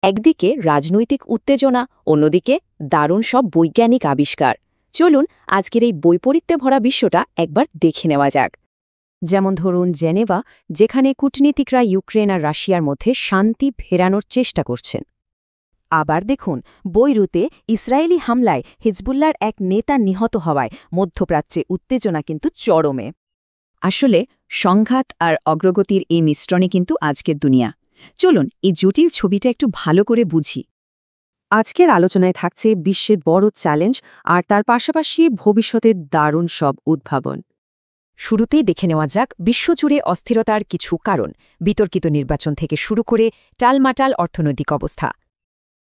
একদিকে রাজনৈতিক উত্তেজনা, অন্যদিকে দারুণ সব বৈজ্ঞানিক আবিষ্কার। চলুন আজকের এই বৈপরীত্যে ভরা বিশ্বটা একবার দেখে নেওয়া যাক। যেমন ধরুন জেনেভা, যেখানে কূটনীতিকরা ইউক্রেন আর রাশিয়ার মধ্যে শান্তি ফেরানোর চেষ্টা করছেন। আবার দেখুন বৈরুতে ইসরায়েলি হামলায় হিজবুল্লাহর এক নেতা নিহত হওয়ায় মধ্যপ্রাচ্যে উত্তেজনা কিন্তু চরমে। আসলে সংঘাত আর অগ্রগতির এই মিশ্রণে কিন্তু আজকের দুনিয়া। চলুন এই জটিল ছবিটা একটু ভালো করে বুঝি। আজকের আলোচনায় থাকছে বিশ্বের বড় চ্যালেঞ্জ আর তার পাশাপাশি ভবিষ্যতের দারুণ সব উদ্ভাবন। শুরুতেই দেখে নেওয়া যাক বিশ্বজুড়ে অস্থিরতার কিছু কারণ, বিতর্কিত নির্বাচন থেকে শুরু করে টালমাটাল অর্থনৈতিক অবস্থা।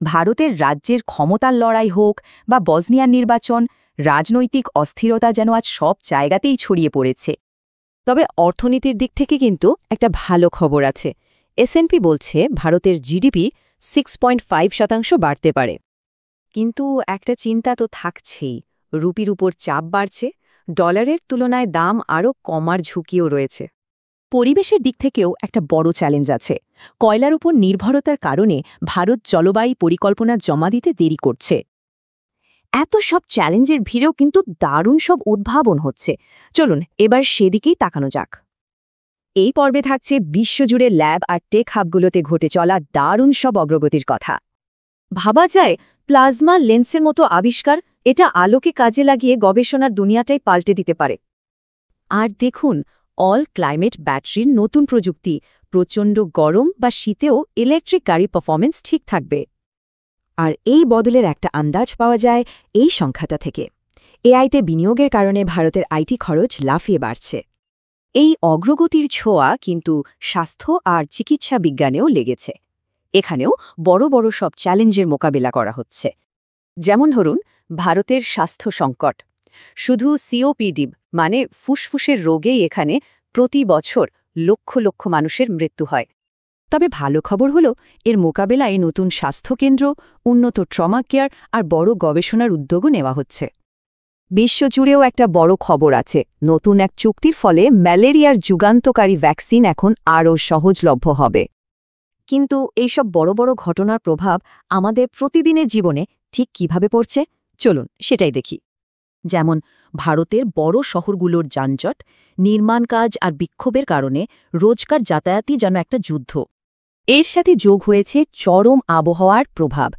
ভারতের রাজ্যের ক্ষমতার লড়াই হোক বা বসনিয়ার নির্বাচন, রাজনৈতিক অস্থিরতা যেন আজ সব জায়গাতেই ছড়িয়ে পড়েছে। তবে অর্থনীতির দিক থেকে কিন্তু একটা ভালো খবর আছে। S&P বলছে ভারতের জিডিপি 6.5% বাড়তে পারে। কিন্তু একটা চিন্তা তো থাকছেই, রুপির উপর চাপ বাড়ছে, ডলারের তুলনায় দাম আরও কমার ঝুঁকিও রয়েছে। পরিবেশের দিক থেকেও একটা বড় চ্যালেঞ্জ আছে। কয়লার উপর নির্ভরতার কারণে ভারত জলবায়ু পরিকল্পনা জমা দিতে দেরি করছে। এত সব চ্যালেঞ্জের ভিড়েও কিন্তু দারুণ সব উদ্ভাবন হচ্ছে। চলুন এবার সেদিকেই তাকানো যাক। এই পর্বে থাকছে বিশ্বজুড়ে ল্যাব আর টেক হাবগুলোতে ঘটে চলা দারুণ সব অগ্রগতির কথা। ভাবা যায় প্লাজমা লেন্সের মতো আবিষ্কার, এটা আলোকে কাজে লাগিয়ে গবেষণার দুনিয়াটাই পাল্টে দিতে পারে। আর দেখুন অল ক্লাইমেট ব্যাটারির নতুন প্রযুক্তি, প্রচণ্ড গরম বা শীতেও ইলেকট্রিক গাড়ির পারফরমেন্স ঠিক থাকবে। আর এই বদলের একটা আন্দাজ পাওয়া যায় এই সংখ্যাটা থেকে। এআইতে বিনিয়োগের কারণে ভারতের আইটি খরচ লাফিয়ে বাড়ছে। এই অগ্রগতির ছোঁয়া কিন্তু স্বাস্থ্য আর চিকিৎসা বিজ্ঞানেও লেগেছে। এখানেও বড় বড় সব চ্যালেঞ্জের মোকাবিলা করা হচ্ছে। যেমন ধরুন ভারতের স্বাস্থ্য সংকট। শুধু সিওপিডি মানে ফুসফুসের রোগেই এখানে প্রতি বছর লক্ষ লক্ষ মানুষের মৃত্যু হয়। তবে ভালো খবর হলো এর মোকাবেলায় নতুন স্বাস্থ্যকেন্দ্র, উন্নত ট্রমা কেয়ার আর বড় গবেষণার উদ্যোগও নেওয়া হচ্ছে। বিশ্বজুড়েও একটা বড় খবর আছে। নতুন এক চুক্তির ফলে ম্যালেরিয়ার যুগান্তকারী ভ্যাকসিন এখন আরও সহজলভ্য হবে। কিন্তু এইসব বড় বড় ঘটনার প্রভাব আমাদের প্রতিদিনের জীবনে ঠিক কিভাবে পড়ছে, চলুন সেটাই দেখি। যেমন ভারতের বড় শহরগুলোর যানজট, নির্মাণ কাজ আর বিক্ষোভের কারণে রোজকার যাতায়াতই যেন একটা যুদ্ধ। এর সাথে যোগ হয়েছে চরম আবহাওয়ার প্রভাব,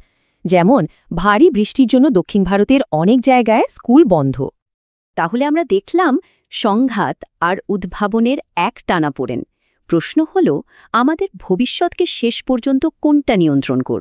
যেমন ভারী বৃষ্টির জন্য দক্ষিণ ভারতের অনেক জায়গায় স্কুল বন্ধ। তাহলে আমরা দেখলাম সংঘাত আর উদ্ভাবনের এক টানাপোড়েন। প্রশ্ন হল আমাদের ভবিষ্যৎকে শেষ পর্যন্ত কোনটা নিয়ন্ত্রণ করবে।